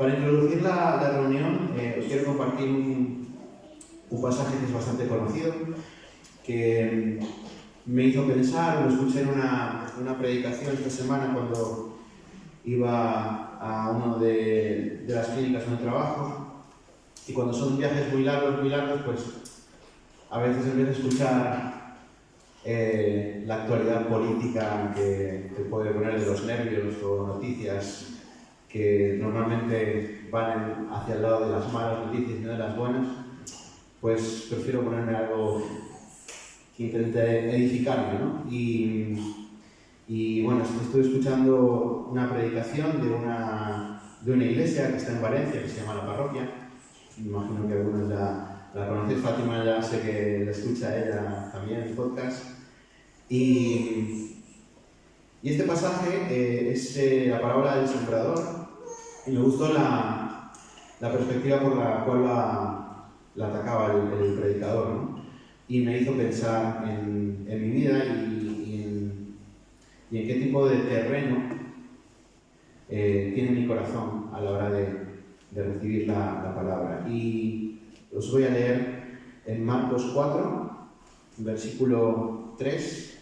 Para introducir la reunión, os quiero compartir un pasaje que es bastante conocido, que me hizo pensar, lo escuché en una predicación esta semana cuando iba a una de las clínicas donde trabajo, y cuando son viajes muy largos, pues a veces en vez de escuchar la actualidad política que te puede poner de los nervios o noticias que normalmente van hacia el lado de las malas noticias y no de las buenas, pues prefiero ponerme algo que intente edificarme, ¿no? Y bueno, estuve escuchando una predicación de una iglesia que está en Valencia, que se llama La Parroquia. Me imagino que algunos ya la conocéis. Fátima ya sé que la escucha ella también en el podcast. Y este pasaje es la parábola del sembrador, y me gustó la perspectiva por la cual la atacaba el predicador, ¿no? Y me hizo pensar en mi vida y en qué tipo de terreno tiene mi corazón a la hora de recibir la palabra. Y os voy a leer en Marcos 4, versículo 3.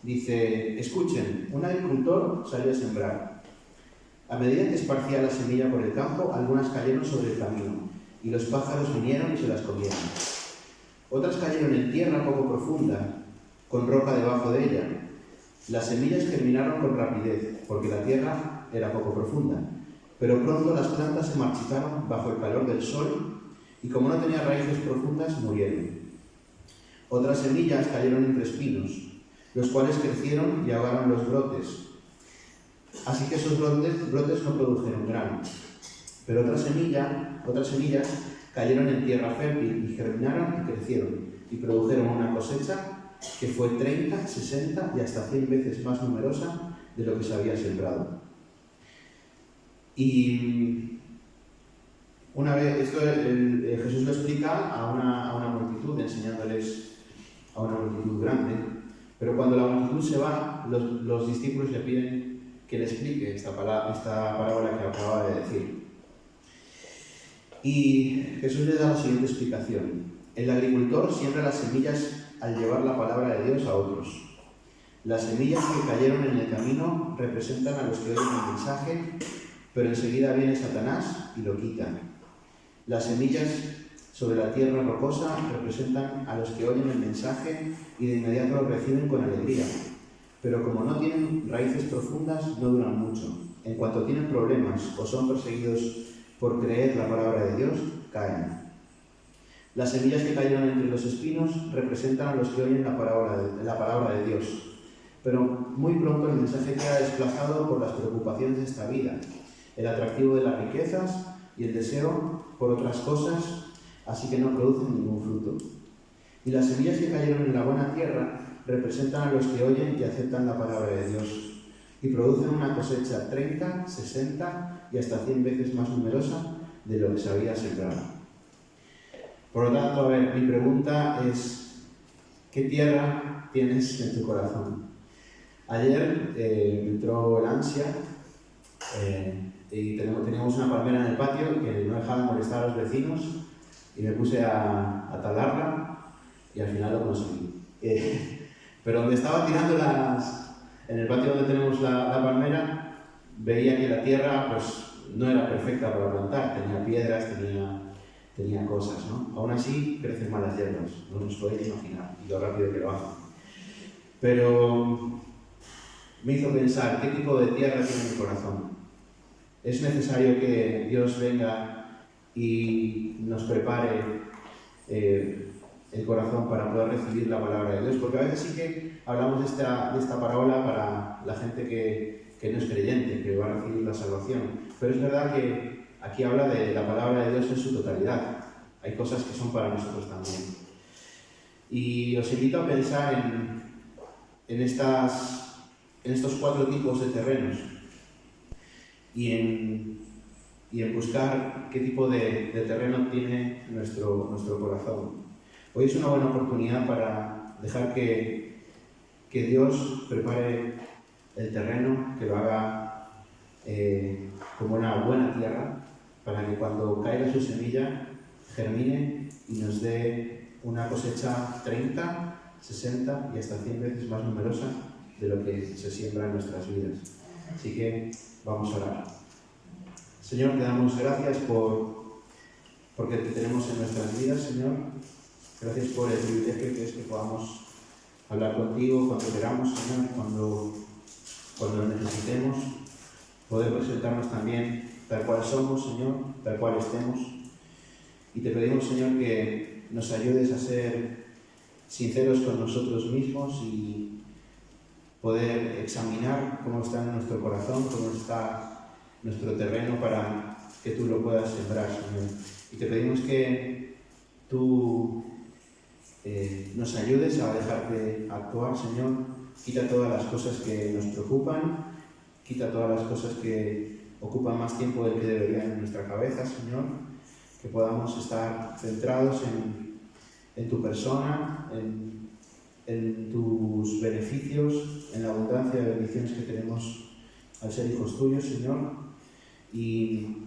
Dice: escuchen, un agricultor salió a sembrar. A medida que esparcía la semilla por el campo, algunas cayeron sobre el camino, y los pájaros vinieron y se las comieron. Otras cayeron en tierra poco profunda, con roca debajo de ella. Las semillas germinaron con rapidez, porque la tierra era poco profunda. Pero pronto las plantas se marchitaron bajo el calor del sol, y como no tenía raíces profundas, murieron. Otras semillas cayeron entre espinos, los cuales crecieron y ahogaron los brotes. Así que esos brotes no produjeron grano. Pero otras semillas cayeron en tierra fértil y germinaron y crecieron, y produjeron una cosecha que fue 30, 60 y hasta 100 veces más numerosa de lo que se había sembrado. Y una vez, esto Jesús lo explica a una multitud, enseñándoles a una multitud grande, pero cuando la multitud se va, los discípulos le piden que le explique esta parábola que acaba de decir. Y Jesús les da la siguiente explicación: el agricultor siembra las semillas al llevar la palabra de Dios a otros. Las semillas que cayeron en el camino representan a los que oyen el mensaje, pero enseguida viene Satanás y lo quita. Las semillas sobre la tierra rocosa representan a los que oyen el mensaje y de inmediato lo reciben con alegría. Pero como no tienen raíces profundas, no duran mucho. En cuanto tienen problemas o son perseguidos por creer la palabra de Dios, caen. Las semillas que cayeron entre los espinos representan a los que oyen la palabra de Dios. Pero muy pronto el mensaje queda desplazado por las preocupaciones de esta vida, el atractivo de las riquezas y el deseo por otras cosas, así que no producen ningún fruto. Y las semillas que cayeron en la buena tierra representan a los que oyen y aceptan la palabra de Dios, y producen una cosecha 30, 60 y hasta 100 veces más numerosa de lo que se había sembrado. Por lo tanto, mi pregunta es: ¿qué tierra tienes en tu corazón? Ayer me entró el ansia y teníamos una palmera en el patio que no dejaba de molestar a los vecinos, y me puse a talarla y al final lo conseguí. Pero donde estaba tirando en el patio donde tenemos la palmera, veía que la tierra pues no era perfecta para plantar, tenía piedras, tenía cosas, ¿no? Aún así crecen malas hierbas, no os podéis imaginar, y lo rápido que lo hacen. Pero me hizo pensar: ¿qué tipo de tierra tiene mi corazón? Es necesario que Dios venga y nos prepare el corazón para poder recibir la palabra de Dios, porque a veces sí que hablamos de esta parábola para la gente que no es creyente, que va a recibir la salvación, pero es verdad que aquí habla de la palabra de Dios en su totalidad. Hay cosas que son para nosotros también. Y os invito a pensar en estos 4 tipos de terrenos y en buscar qué tipo de terreno tiene nuestro corazón. Hoy es una buena oportunidad para dejar que Dios prepare el terreno, que lo haga como una buena tierra, para que cuando caiga su semilla germine y nos dé una cosecha 30, 60 y hasta 100 veces más numerosa de lo que se siembra en nuestras vidas. Así que vamos a orar. Señor, te damos gracias porque te tenemos en nuestras vidas, Señor. Gracias por el privilegio que es que podamos hablar contigo cuando queramos, Señor, cuando lo necesitemos, poder presentarnos también tal cual somos, Señor, tal cual estemos. Y te pedimos, Señor, que nos ayudes a ser sinceros con nosotros mismos y poder examinar cómo está nuestro corazón, cómo está nuestro terreno para que tú lo puedas sembrar, Señor. Y te pedimos que tú nos ayudes a dejarte actuar, Señor. Quita todas las cosas que nos preocupan, quita todas las cosas que ocupan más tiempo del que deberían en nuestra cabeza, Señor. Que podamos estar centrados en tu persona, en tus beneficios, en la abundancia de bendiciones que tenemos al ser hijos tuyos, Señor. Y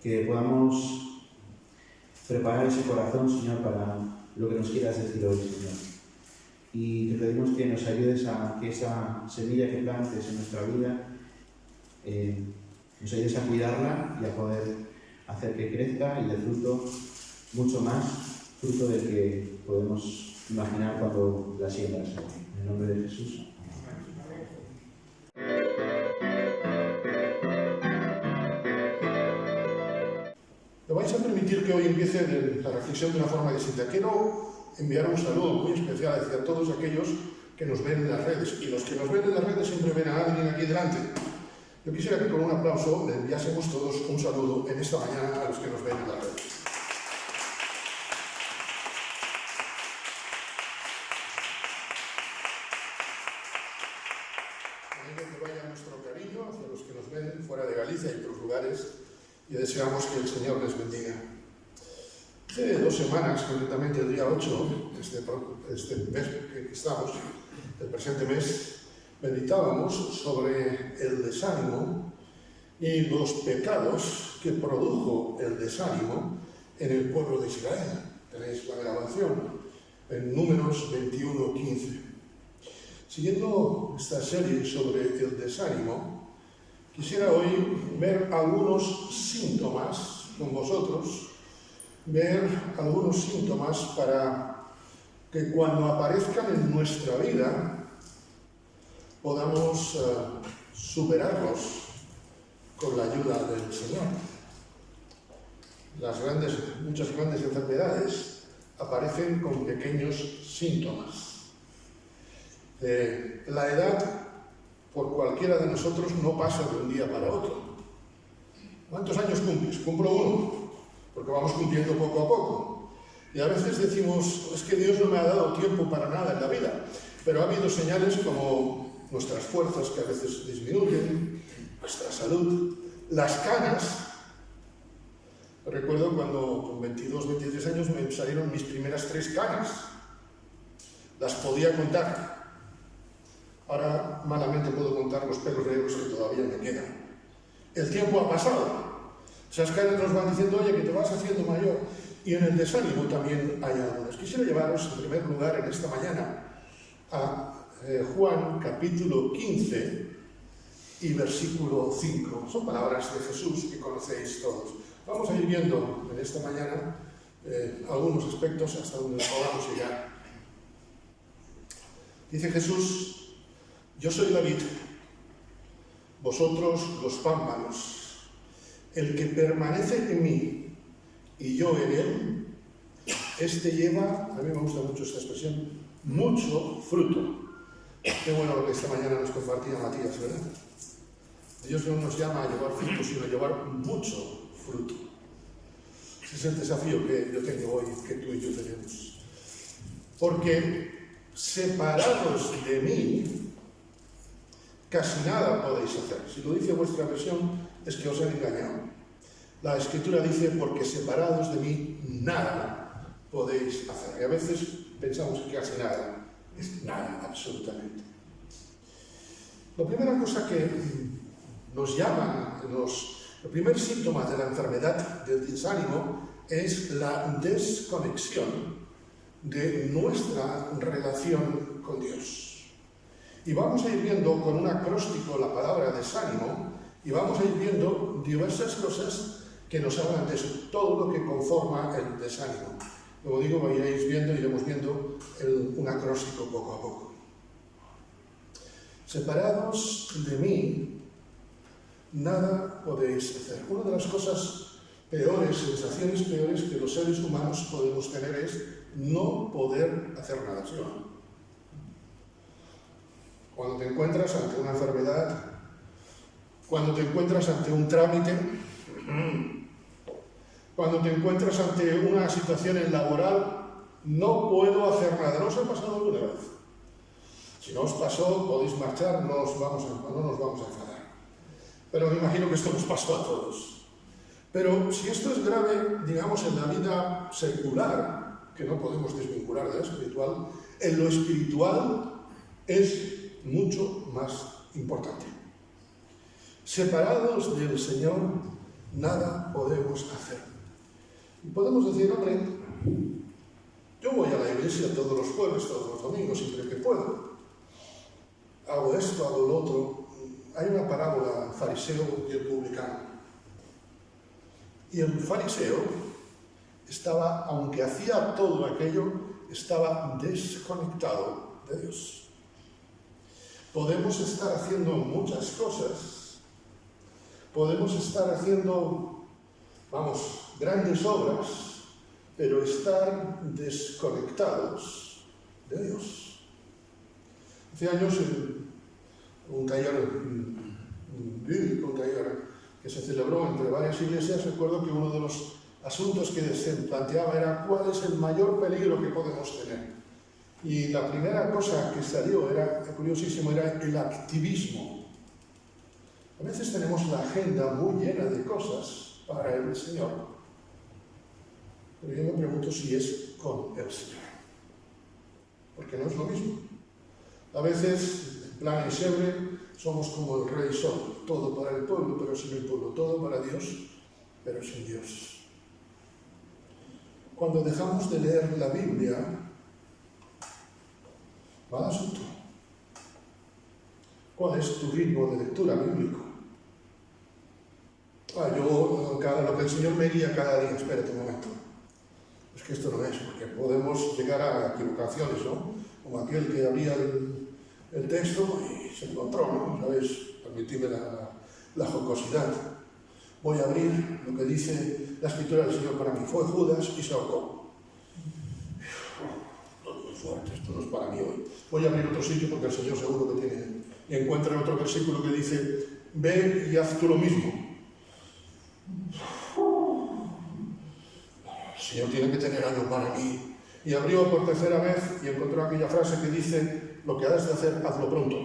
que podamos preparar ese corazón, Señor, para lo que nos quieras decir hoy, Señor. Y te pedimos que nos ayudes a que esa semilla que plantes en nuestra vida, nos ayudes a cuidarla y a poder hacer que crezca y dé fruto, mucho más fruto del que podemos imaginar cuando la siembras, Señor. En el nombre de Jesús. Me vais a permitir que hoy empiece la reflexión de una forma distinta. Quiero enviar un saludo muy especial hacia todos aquellos que nos ven en las redes. Y los que nos ven en las redes siempre ven a alguien aquí delante. Yo quisiera que con un aplauso le enviásemos todos un saludo en esta mañana a los que nos ven en las redes. Que vaya nuestro cariño hacia los que nos ven fuera de Galicia y otros lugares y deseamos que el Señor les bendiga. Hace 2 semanas, concretamente el día 8 de este mes que estamos, el presente mes, meditábamos sobre el desánimo y los pecados que produjo el desánimo en el pueblo de Israel. Tenéis la grabación en Números 21:15. Siguiendo esta serie sobre el desánimo, quisiera hoy ver algunos síntomas con vosotros, ver algunos síntomas para que cuando aparezcan en nuestra vida podamos superarlos con la ayuda del Señor. Muchas grandes enfermedades aparecen con pequeños síntomas. La edad, por cualquiera de nosotros, no pasa de un día para otro. ¿Cuántos años cumples? Cumplo 1, porque vamos cumpliendo poco a poco. Y a veces decimos, es que Dios no me ha dado tiempo para nada en la vida. Pero ha habido señales como nuestras fuerzas que a veces disminuyen, nuestra salud, las canas. Recuerdo cuando con 22, 23 años me salieron mis primeras 3 canas. Las podía contar. Ahora malamente puedo contar los pelos negros que todavía me quedan. El tiempo ha pasado. Esas caras nos van diciendo, oye, que te vas haciendo mayor. Y en el desánimo también hay algunas. Quisiera llevaros en primer lugar en esta mañana a Juan capítulo 15 y versículo 5. Son palabras de Jesús que conocéis todos. Vamos a ir viendo en esta mañana algunos aspectos hasta donde podamos llegar. Dice Jesús, yo soy la vid, vosotros los pámpanos. El que permanece en mí y yo en él, este lleva, a mí me gusta mucho esta expresión, mucho fruto. Qué bueno lo que esta mañana nos compartía Matías, ¿verdad? Dios no nos llama a llevar fruto, sino a llevar mucho fruto. Ese es el desafío que yo tengo hoy, que tú y yo tenemos. Porque separados de mí, casi nada podéis hacer. Si lo dice vuestra versión, es que os han engañado. La Escritura dice, porque separados de mí, nada podéis hacer. Y a veces pensamos que casi nada es nada, absolutamente. La primera cosa que nos llama el primer síntoma de la enfermedad del desánimo es la desconexión de nuestra relación con Dios. Y vamos a ir viendo con un acróstico la palabra desánimo y vamos a ir viendo diversas cosas que nos hablan de eso, todo lo que conforma el desánimo. Como digo, iréis viendo, iremos viendo un acróstico poco a poco. Separados de mí, nada podéis hacer. Una de las cosas peores, sensaciones peores que los seres humanos podemos tener es no poder hacer nada. ¿Sí o no? Cuando te encuentras ante una enfermedad, cuando te encuentras ante un trámite, cuando te encuentras ante una situación laboral, no puedo hacer nada. ¿No os ha pasado alguna vez? Si no os pasó, podéis marchar, no nos vamos a enfadar. Pero me imagino que esto nos pasó a todos. Pero si esto es grave, digamos, en la vida secular, que no podemos desvincular de la espiritual, en lo espiritual es mucho más importante. Separados del Señor, nada podemos hacer. Y podemos decir, hombre, yo voy a la iglesia todos los jueves, todos los domingos, siempre que puedo. Hago esto, hago lo otro. Hay una parábola, el fariseo y el publicano. Y el fariseo estaba, aunque hacía todo aquello, estaba desconectado de Dios. Podemos estar haciendo muchas cosas, podemos estar haciendo, grandes obras, pero estar desconectados de Dios. Hace años, un taller bíblico, un taller que se celebró entre varias iglesias, recuerdo que uno de los asuntos que se planteaba era cuál es el mayor peligro que podemos tener. Y la primera cosa que salió, era curiosísimo, era el activismo. A veces tenemos la agenda muy llena de cosas para el Señor, pero yo me pregunto si es con el Señor, porque no es lo mismo. A veces, en plan ensebre, somos como el rey sol, todo para el pueblo, pero sin el pueblo, todo para Dios, pero sin Dios. Cuando dejamos de leer la Biblia, va al asunto. ¿Cuál es tu ritmo de lectura bíblico? Lo que el Señor me guía cada día, espérate un momento. Es que esto no es, porque podemos llegar a equivocaciones, ¿no? Como aquel que abría el texto y se encontró, ¿no? ¿Sabes? Permitidme la jocosidad. Voy a abrir lo que dice la Escritura del Señor para mí. Fue Judas y se ahorcó. Muy fuerte, esto no es para mí hoy. Voy a abrir otro sitio porque el Señor seguro que tiene. Y encuentra otro versículo que dice, ve y haz tú lo mismo. El Señor tiene que tener algo para mí. Y abrió por tercera vez y encontró aquella frase que dice, lo que has de hacer, hazlo pronto.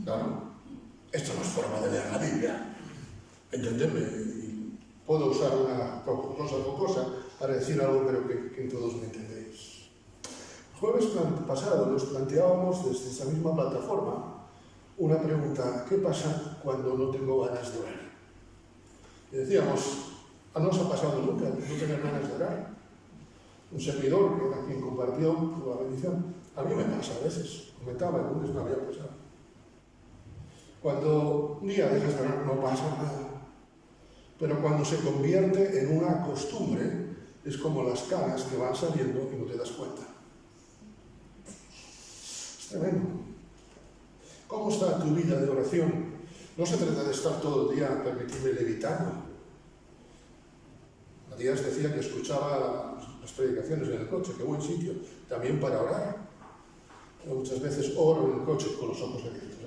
Claro, esto no es forma de leer la Biblia. Entendedme, puedo usar una cosa jocosa para decir algo, pero que todos me entendéis. El jueves pasado nos planteábamos desde esa misma plataforma una pregunta: ¿qué pasa cuando no tengo ganas de orar? Y decíamos, ¿no os ha pasado nunca no tener ganas de orar? Un servidor, que era quien compartió la bendición, a mí me pasa a veces, comentaba, el lunes me había pasado. Cuando un día dejas de orar no pasa nada, pero cuando se convierte en una costumbre, es como las canas que van saliendo y no te das cuenta. Es tremendo. ¿Cómo está tu vida de oración? No se trata de estar todo el día, permitirme, levitando. Matías decía que escuchaba las predicaciones en el coche, qué buen sitio, también para orar. Yo muchas veces oro en el coche con los ojos abiertos,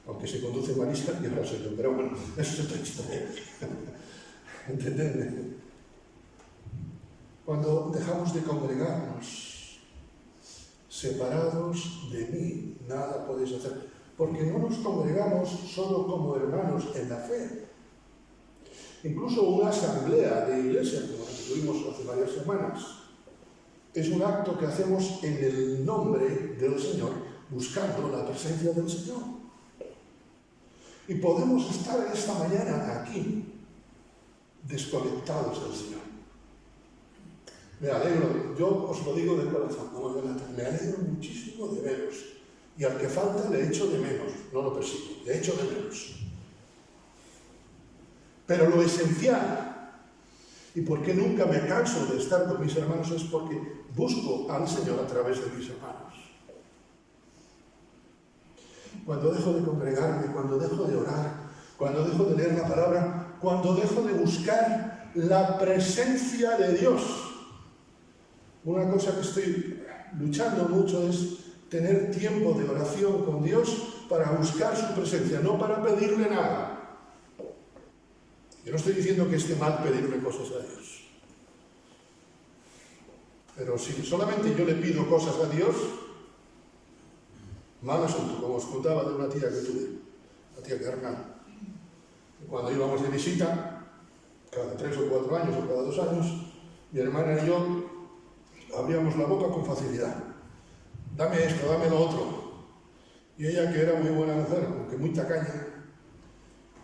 aunque se conduce Marisa y ahora soy yo, pero bueno, eso es otra historia. ¿Entendedme? Cuando dejamos de congregarnos, separados de mí, nada podéis hacer, porque no nos congregamos solo como hermanos en la fe. Incluso una asamblea de iglesia, como la que tuvimos hace varias semanas, es un acto que hacemos en el nombre del Señor, buscando la presencia del Señor. Y podemos estar esta mañana aquí, desconectados del Señor. Me alegro, yo os lo digo de corazón, como Jonathan, me alegro muchísimo de veros. Y al que falta le echo de menos, no lo persigo, le echo de menos. Pero lo esencial, y por qué nunca me canso de estar con mis hermanos, es porque busco al Señor a través de mis hermanos. Cuando dejo de congregarme, cuando dejo de orar, cuando dejo de leer la palabra, cuando dejo de buscar la presencia de Dios. Una cosa que estoy luchando mucho es tener tiempo de oración con Dios para buscar su presencia, no para pedirle nada. Yo no estoy diciendo que esté mal pedirle cosas a Dios. Pero si solamente yo le pido cosas a Dios, mal asunto, como os contaba de una tía que tuve, la tía Carnal. Cuando íbamos de visita, cada 3 o 4 años o cada 2 años, mi hermana y yo abríamos la boca con facilidad. Dame esto, dame lo otro. Y ella, que era muy buena mujer, aunque muy tacaña,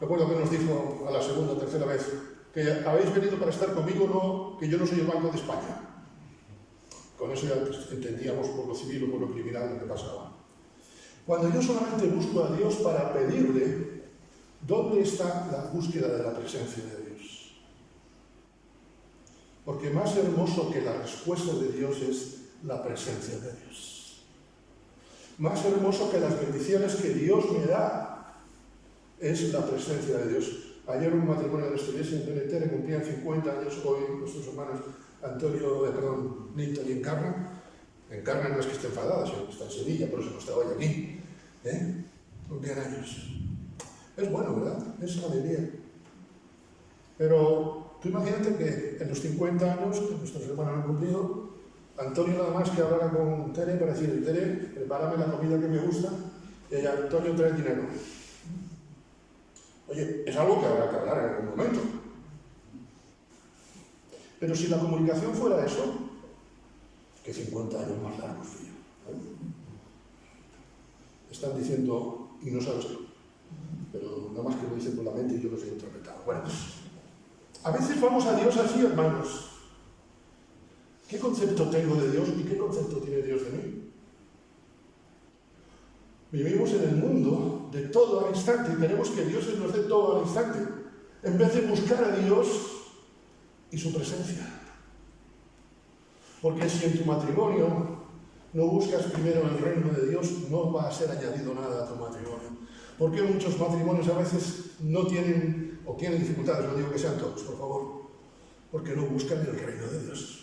recuerdo que nos dijo a la segunda o tercera vez que habéis venido para estar conmigo, no, que yo no soy el Banco de España. Con eso ya entendíamos por lo civil o por lo criminal lo que pasaba. Cuando yo solamente busco a Dios para pedirle, ¿dónde está la búsqueda de la presencia de Dios? Porque más hermoso que la respuesta de Dios es la presencia de Dios. Más hermoso que las bendiciones que Dios me da es la presencia de Dios. Ayer un matrimonio de nuestra iglesia en Tenetere cumplían 50 años, hoy nuestros hermanos Nilton y Encarna. Encarna no es que esté enfadada, sino que está en Sevilla, por eso no está hoy aquí. Cumplían años. Es bueno, ¿verdad? Es una alegría. Pero tú imagínate que en los 50 años que nuestros hermanos han cumplido, Antonio nada más que hablara con Tere para decir, Tere, prepárame la comida que me gusta, y ella, Antonio, trae dinero. Oye, es algo que habrá que hablar en algún momento. Pero si la comunicación fuera eso, que 50 años más largos, tío. Están diciendo, y no sabes tú, pero nada más que lo dicen por la mente y yo los he interpretado. Bueno, a veces vamos a Dios así, hermanos. ¿Qué concepto tengo de Dios y qué concepto tiene Dios de mí? Vivimos en el mundo de todo al instante y queremos que Dios nos dé todo al instante, en vez de buscar a Dios y su presencia. Porque si en tu matrimonio no buscas primero el reino de Dios, no va a ser añadido nada a tu matrimonio. ¿Por qué muchos matrimonios a veces no tienen, o tienen dificultades? No digo que sean todos, por favor. Porque no buscan el reino de Dios.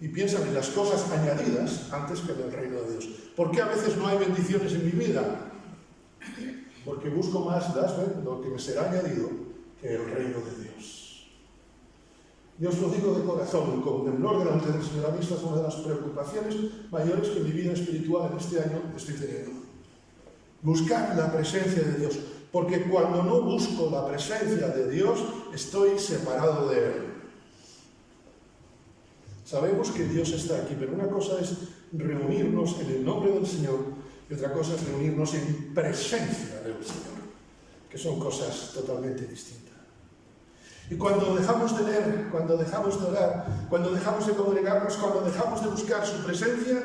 Y piensan en las cosas añadidas antes que en el reino de Dios. ¿Por qué a veces no hay bendiciones en mi vida? Porque busco más lo que me será añadido que el reino de Dios. Yo os lo digo de corazón, con temblor delante del Señor, a mí esta es una de las preocupaciones mayores que en mi vida espiritual en este año estoy teniendo. Buscar la presencia de Dios, porque cuando no busco la presencia de Dios, estoy separado de Él. Sabemos que Dios está aquí, pero una cosa es reunirnos en el nombre del Señor y otra cosa es reunirnos en presencia del Señor, que son cosas totalmente distintas. Y cuando dejamos de leer, cuando dejamos de orar, cuando dejamos de congregarnos, cuando dejamos de buscar su presencia,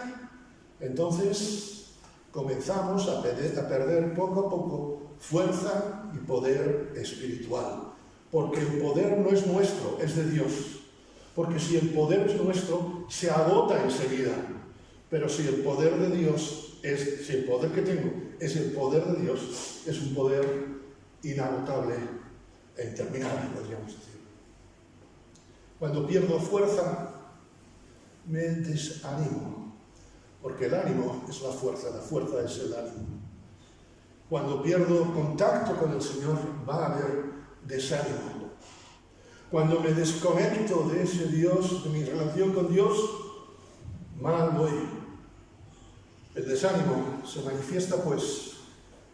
entonces comenzamos a perder poco a poco fuerza y poder espiritual. Porque el poder no es nuestro, es de Dios. Porque si el poder es nuestro, se agota enseguida. Pero si el poder de Dios si el poder que tengo es el poder de Dios, es un poder inagotable e interminable, podríamos decir. Cuando pierdo fuerza, me desanimo, porque el ánimo es la fuerza es el ánimo. Cuando pierdo contacto con el Señor, va a haber desánimo. Cuando me desconecto de ese Dios, de mi relación con Dios, mal voy. El desánimo se manifiesta, pues,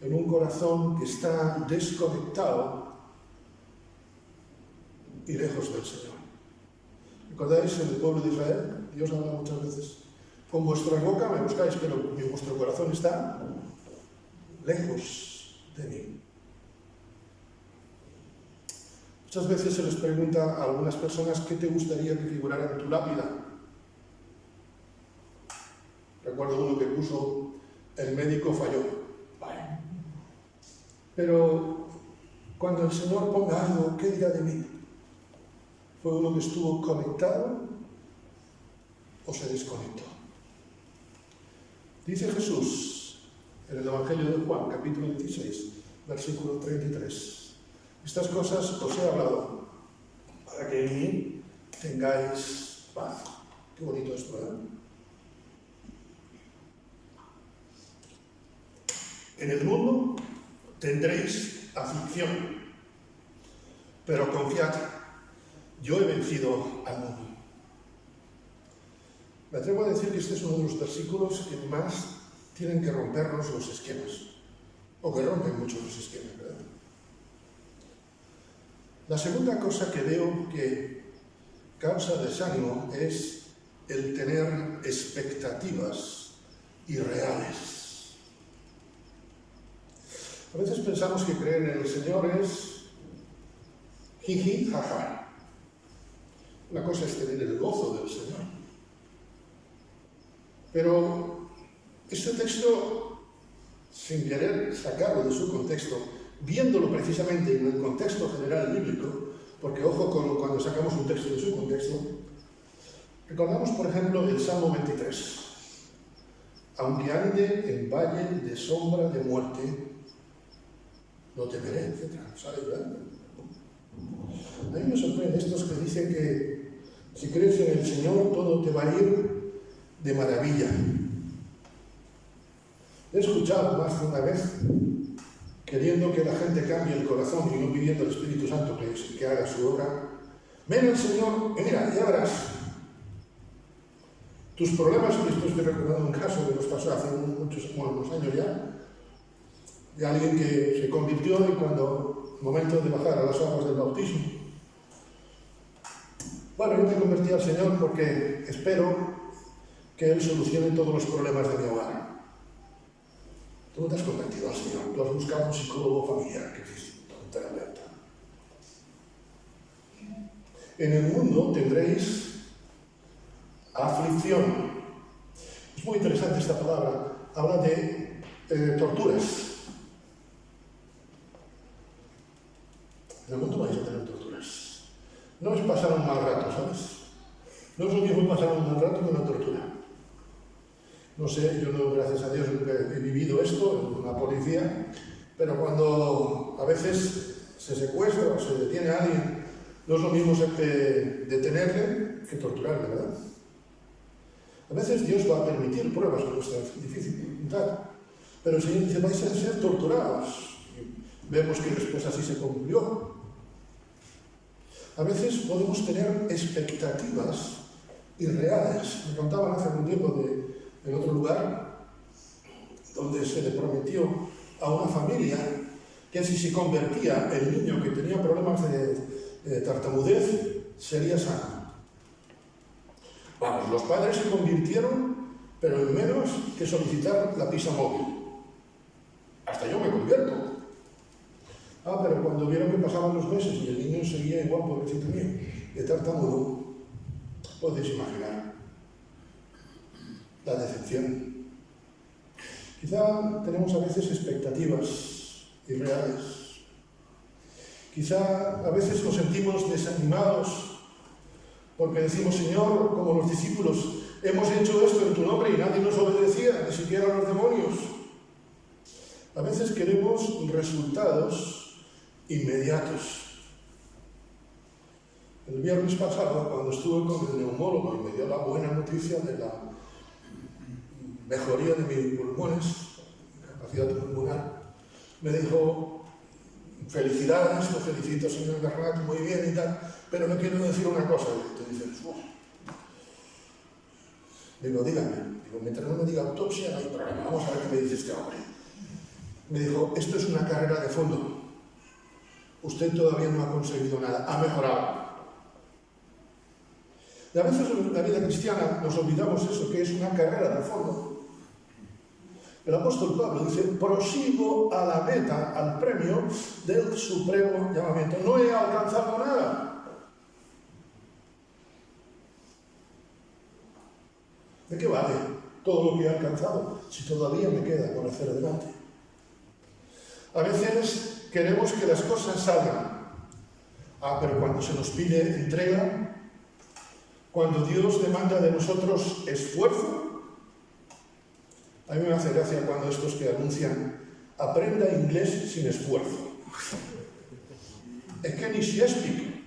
en un corazón que está desconectado y lejos del Señor. ¿Recordáis en el pueblo de Israel? Dios habla muchas veces. Con vuestra boca me buscáis, pero vuestro corazón está lejos de mí. Muchas veces se les pregunta a algunas personas qué te gustaría que figurara en tu lápida. Recuerdo uno que puso: el médico falló. Pero cuando el Señor ponga algo, ¿qué dirá de mí? ¿Fue uno que estuvo conectado o se desconectó? Dice Jesús en el Evangelio de Juan, capítulo 16, versículo 33. Estas cosas os he hablado para que en mí tengáis paz. Qué bonito esto, ¿verdad? En el mundo tendréis aflicción, pero confiad, yo he vencido al mundo. Me atrevo a decir que este es uno de los versículos que más tienen que rompernos los esquemas, o que rompen mucho los esquemas, ¿verdad? La segunda cosa que veo que causa desánimo es el tener expectativas irreales. A veces pensamos que creer en el Señor es jiji, jaja. Una cosa es tener el gozo del Señor. Pero este texto, sin querer sacarlo de su contexto, viéndolo precisamente en el contexto general bíblico, porque ojo con cuando sacamos un texto de su contexto, recordamos por ejemplo el Salmo 23. Aunque ande en valle de sombra de muerte, no temeré, etc. ¿Sabes, verdad? A mí me sorprende estos que dicen que si crees en el Señor todo te va a ir de maravilla. He escuchado más de una vez queriendo que la gente cambie el corazón y no pidiendo al Espíritu Santo que haga su obra. Ven al Señor, mira, ya verás. Tus problemas, y esto estoy recordando un caso que nos pasó hace unos años ya, de alguien que se convirtió y cuando, momento de bajar a las aguas del bautismo, bueno, yo me convertí al Señor porque espero que Él solucione todos los problemas de mi hogar. Tú no te has convertido al Señor, tú has buscado un psicólogo familiar, que es tontería alerta. En el mundo tendréis aflicción. Es muy interesante esta palabra, habla de torturas. En el mundo vais a tener torturas. No es pasar un mal rato, ¿sabes? No es lo mismo pasar un mal rato que una tortura. No sé, yo no, gracias a Dios, nunca he vivido esto en una policía, pero cuando a veces se secuestra o se detiene a alguien, no es lo mismo detenerle que torturarle, ¿verdad? A veces Dios va a permitir pruebas de nuestra dificultad, pero el Señor dice, vais a ser torturados. Y vemos que después así se cumplió. A veces podemos tener expectativas irreales. Me contaban hace algún tiempo en otro lugar, donde se le prometió a una familia que si se convertía el niño que tenía problemas de tartamudez, sería sano. Vamos, los padres se convirtieron, pero en menos que solicitar la pisa móvil. Hasta yo me convierto. Pero cuando vieron que pasaban los meses y el niño seguía igual, pobrecito mío, de tartamudo, podéis imaginar la decepción. Quizá tenemos a veces expectativas irreales. Quizá a veces nos sentimos desanimados porque decimos, Señor, como los discípulos, hemos hecho esto en tu nombre y nadie nos obedecía, ni siquiera los demonios. A veces queremos resultados inmediatos. El viernes pasado, cuando estuve con el neumólogo y me dio la buena noticia de la mejoría de mis pulmones, capacidad pulmonar, me dijo, felicidades, te felicito, señor Bernat, muy bien y tal, pero no quiero decir una cosa. Y te dices, digo, dígame. Digo, mientras no me diga autopsia no hay problema, vamos a ver qué me dice este hombre. Me dijo, esto es una carrera de fondo. Usted todavía no ha conseguido nada, ha mejorado. Y a veces en la vida cristiana nos olvidamos eso, que es una carrera de fondo. El apóstol Pablo dice, prosigo a la meta, al premio del supremo llamamiento. No he alcanzado nada. ¿De qué vale todo lo que he alcanzado si todavía me queda por hacer adelante? A veces queremos que las cosas salgan. Pero cuando se nos pide entrega, cuando Dios demanda de nosotros esfuerzo, a mí me hace gracia cuando estos que anuncian aprenda inglés sin esfuerzo. Es que ni Shakespeare,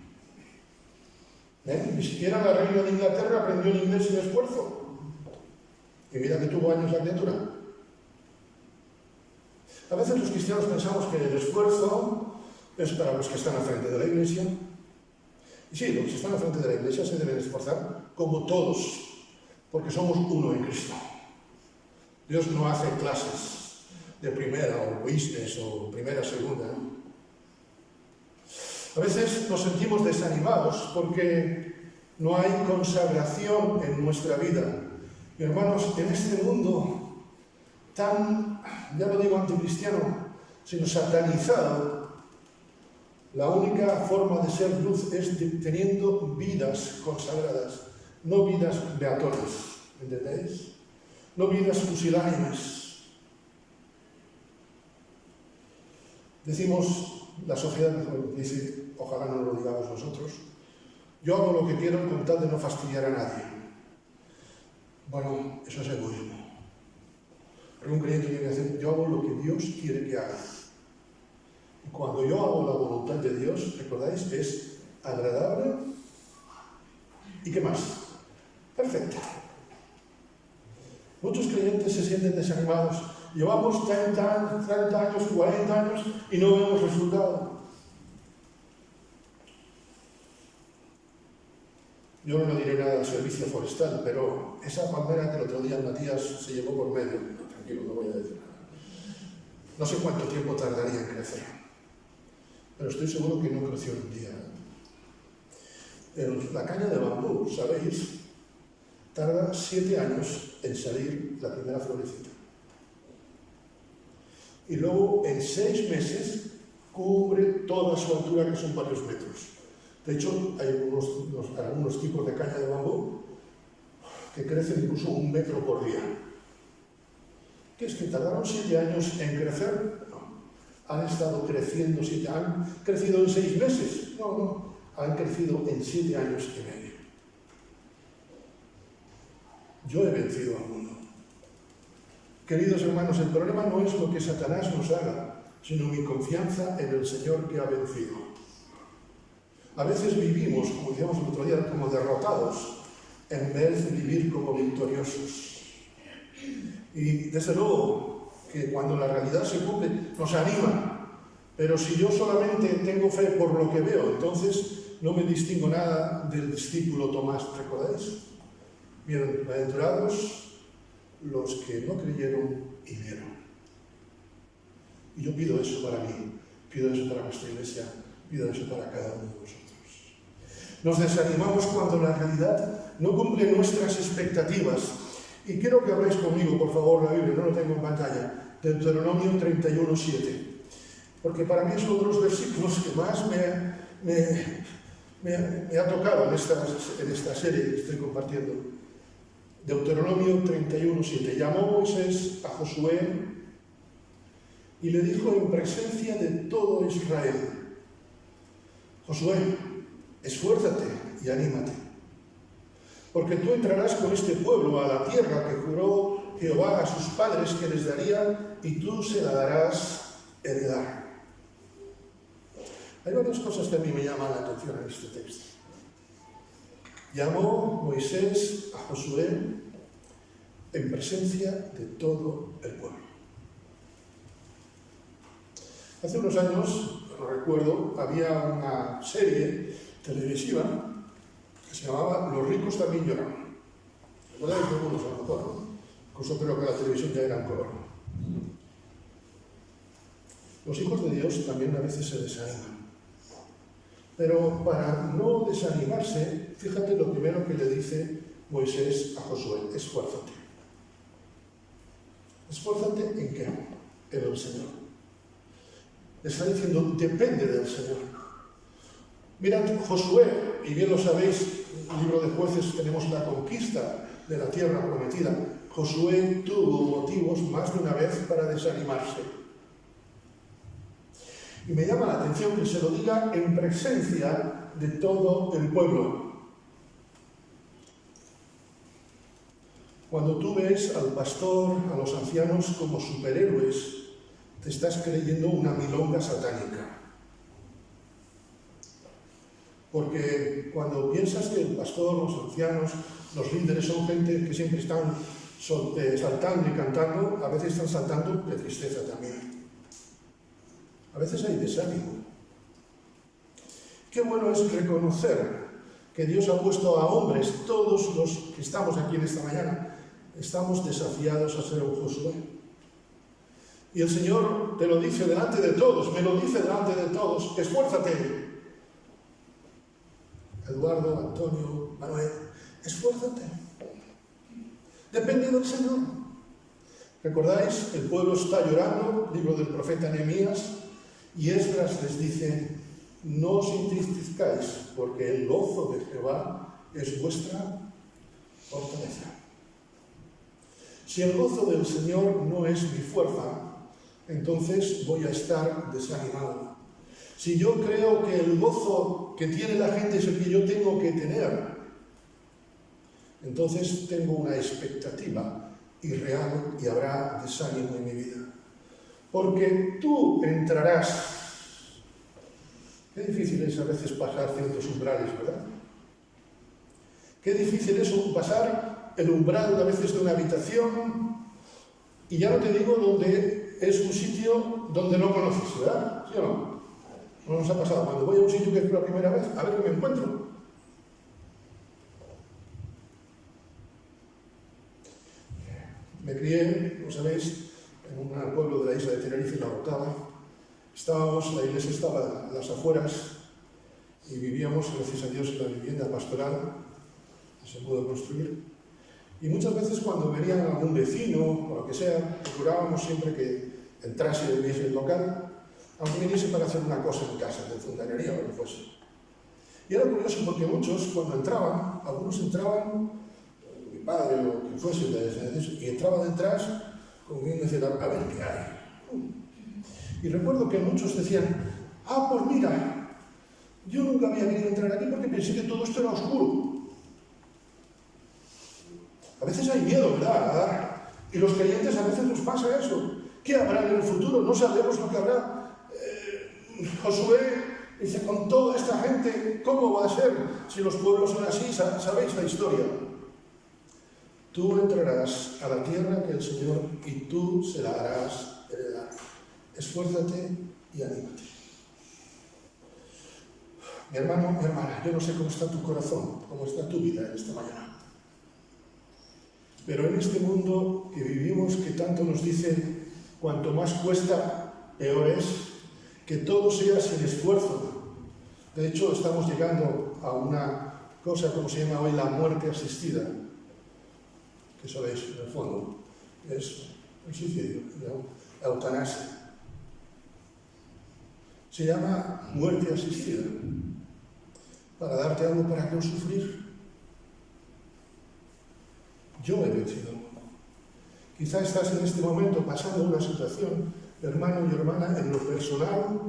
ni siquiera la reina de Inglaterra aprendió el inglés sin esfuerzo. Y mira que tuvo años la criatura. A veces los cristianos pensamos que el esfuerzo es para los que están al frente de la iglesia. Y sí, los que están al frente de la iglesia se deben esforzar como todos, porque somos uno en Cristo. Dios no hace clases de primera o business o primera, segunda. A veces nos sentimos desanimados porque no hay consagración en nuestra vida. Y hermanos, en este mundo tan, ya no digo anticristiano, sino satanizado, la única forma de ser luz es teniendo vidas consagradas, no vidas beatonas, ¿entendéis? No vidas fusilánimes. Decimos, la sociedad dice, ojalá no lo digamos nosotros, yo hago lo que quiero con tal de no fastidiar a nadie. Bueno, eso es egoísmo. Pero un creyente tiene que decir, yo hago lo que Dios quiere que haga. Y cuando yo hago la voluntad de Dios, recordáis, es agradable. ¿Y qué más? Perfecto. Muchos creyentes se sienten desanimados. Llevamos 30 años, 40 años y no vemos resultado. Yo no diré nada del servicio forestal, pero esa palmera que el otro día Matías se llevó por medio, tranquilo, no voy a decir nada. No sé cuánto tiempo tardaría en crecer, pero estoy seguro que no creció en un día. La caña de bambú, ¿sabéis? Tarda 7 años en salir la primera florecita. Y luego, en 6 meses, cubre toda su altura, que son varios metros. De hecho, hay algunos tipos de caña de bambú que crecen incluso 1 metro por día. ¿Qué es que tardaron 7 años en crecer? No. Han estado creciendo 7 años. ¿Han crecido en 6 meses? No. Han crecido en 7 años y medio. Yo he vencido al mundo. Queridos hermanos, el problema no es lo que Satanás nos haga, sino mi confianza en el Señor que ha vencido. A veces vivimos, como decíamos el otro día, como derrotados, en vez de vivir como victoriosos. Y desde luego que cuando la realidad se cumple, nos anima. Pero si yo solamente tengo fe por lo que veo, entonces no me distingo nada del discípulo Tomás, ¿recordáis? Bienaventurados los que no creyeron y vieron. Y yo pido eso para mí, pido eso para nuestra iglesia, pido eso para cada uno de vosotros. Nos desanimamos cuando la realidad no cumple nuestras expectativas. Y quiero que habléis conmigo, por favor, la Biblia, no lo tengo en pantalla, Deuteronomio 31:7. Porque para mí es uno de los versículos que más me ha tocado en esta serie que estoy compartiendo. Deuteronomio 31:7. Llamó Moisés a Josué y le dijo en presencia de todo Israel: Josué, esfuérzate y anímate, porque tú entrarás con este pueblo a la tierra que juró Jehová a sus padres que les daría, y tú se la darás heredar. Hay varias cosas que a mí me llaman la atención en este texto. Llamó Moisés a Josué en presencia de todo el pueblo. Hace unos años, no recuerdo, había una serie televisiva que se llamaba Los ricos también lloran. ¿Recordáis algunos a lo mejor, no? Incluso creo que la televisión ya era en color. Los hijos de Dios también a veces se desaniman. Pero para no desanimarse, fíjate lo primero que le dice Moisés a Josué: esfuérzate. Esfuérzate en qué? En el Señor. Está diciendo, depende del Señor. Mirad, Josué, y bien lo sabéis, en el libro de Jueces tenemos la conquista de la tierra prometida. Josué tuvo motivos más de una vez para desanimarse. Y me llama la atención que se lo diga en presencia de todo el pueblo. Cuando tú ves al pastor, a los ancianos como superhéroes, te estás creyendo una milonga satánica. Porque cuando piensas que el pastor, los ancianos, los líderes son gente que siempre están saltando y cantando, a veces están saltando de tristeza también. A veces hay desánimo. Qué bueno es reconocer que Dios ha puesto a hombres, todos los que estamos aquí en esta mañana, estamos desafiados a ser un Josué. Y el Señor te lo dice delante de todos, me lo dice delante de todos, esfuérzate. Eduardo, Antonio, Manuel, esfuérzate. Depende del Señor. ¿Recordáis? El pueblo está llorando, libro del profeta Nehemías, y Esdras les dice, no os entristezcáis, porque el gozo de Jehová es vuestra fortaleza. Si el gozo del Señor no es mi fuerza, entonces voy a estar desanimado. Si yo creo que el gozo que tiene la gente es el que yo tengo que tener, entonces tengo una expectativa irreal y habrá desánimo en mi vida. Porque tú entrarás. Qué difícil es a veces pasar ciertos umbrales, ¿verdad? Qué difícil es pasar el umbral a veces de una habitación, y ya no te digo donde es un sitio donde no conoces, ¿verdad? ¿Sí o no? ¿No nos ha pasado? Cuando voy a un sitio que es por la primera vez, a ver qué me encuentro. Me crié, como sabéis, en un pueblo de la isla de Tenerife, La Orotava. La iglesia estaba a las afueras y vivíamos, gracias a Dios, en la vivienda pastoral que se pudo construir. Y muchas veces cuando venían algún vecino o lo que sea, procurábamos siempre que entrase y viese el local, aunque viniese para hacer una cosa en casa, de fontanería o lo que fuese. Y era curioso porque muchos, cuando entraban, algunos entraban, mi padre o quien fuese, y entraban detrás, como bien decir, a ver qué hay. Y recuerdo que muchos decían, pues mira, yo nunca había querido entrar aquí porque pensé que todo esto era oscuro. A veces hay miedo, ¿verdad? Y los creyentes a veces nos pasa eso. ¿Qué habrá en el futuro? No sabemos lo que habrá. Josué dice, con toda esta gente, ¿cómo va a ser si los pueblos son así? ¿Sabéis la historia? Tú entrarás a la tierra que el Señor y tú se la harás heredar. Esfuérzate y anímate. Mi hermano, mi hermana, yo no sé cómo está tu corazón, cómo está tu vida en esta mañana. Pero en este mundo que vivimos, que tanto nos dice, cuanto más cuesta, peor es, que todo sea sin esfuerzo. De hecho, estamos llegando a una cosa, como se llama hoy, la muerte asistida, que sabéis, en el fondo, es un suicidio, la eutanasia. Se llama muerte asistida, para darte algo para no sufrir. Yo he vencido. Quizá estás en este momento pasando una situación, hermano y hermana, en lo personal,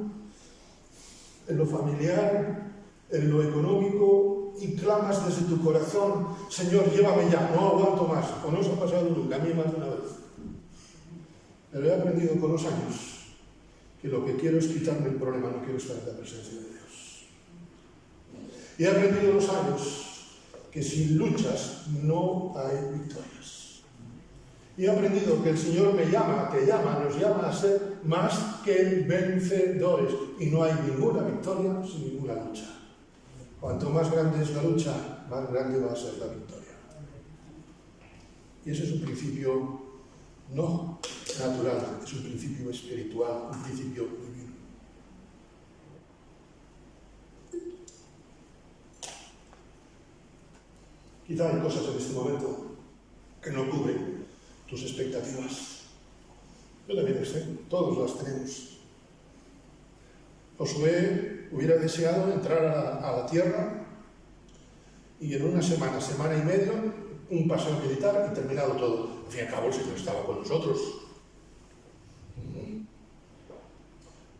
en lo familiar, en lo económico, y clamas desde tu corazón, Señor, llévame ya, no aguanto más. O no os ha pasado nunca, a mí más de una vez. Pero he aprendido con los años que lo que quiero es quitarme el problema, no quiero estar en la presencia de Dios. Y he aprendido los años que sin luchas no hay victorias. Y he aprendido que el Señor me llama, te llama, nos llama a ser más que vencedores. Y no hay ninguna victoria sin ninguna lucha. Cuanto más grande es la lucha, más grande va a ser la victoria. Y ese es un principio no natural, es un principio espiritual, un principio divino. Quizá hay cosas en este momento que no cubren tus expectativas. Yo también las tengo, todos las tenemos. Josué hubiera deseado entrar a la tierra y en una semana, semana y media, un paseo militar y terminado todo. Al fin y al cabo el Señor estaba con nosotros.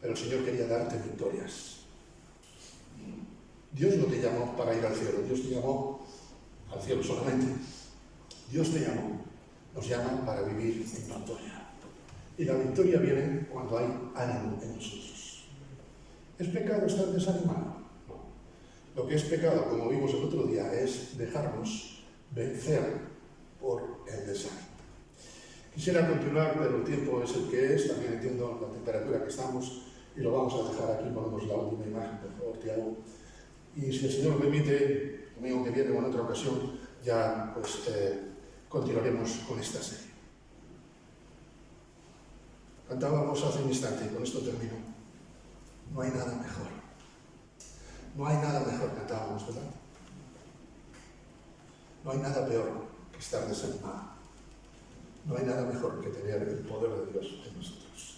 Pero el Señor quería darte victorias. Dios no te llamó para ir al cielo, Dios te llamó al cielo solamente. Dios te llamó, nos llama para vivir en victoria. Y la victoria viene cuando hay ánimo en nosotros. ¿Es pecado estar desanimado? No. Lo que es pecado, como vimos el otro día, es dejarnos vencer por el desánimo. Quisiera continuar, pero el tiempo es el que es, también entiendo la temperatura que estamos, y lo vamos a dejar aquí. Ponemos la última imagen, por favor, Tiago. Y si el Señor lo permite, domingo que viene o en otra ocasión, ya pues continuaremos con esta serie. Cantábamos hace un instante, y con esto termino. No hay nada mejor. No hay nada mejor, cantábamos, ¿verdad? No hay nada peor que estar desanimado. No hay nada mejor que tener el poder de Dios en nosotros.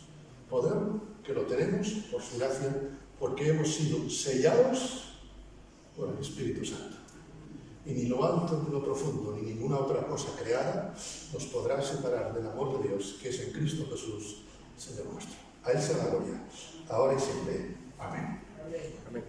Poder que lo tenemos por su gracia, porque hemos sido sellados por el Espíritu Santo. Y ni lo alto ni lo profundo, ni ninguna otra cosa creada nos podrá separar del amor de Dios, que es en Cristo Jesús, Señor nuestro. A Él sea la gloria, ahora y siempre. Amén. Amén.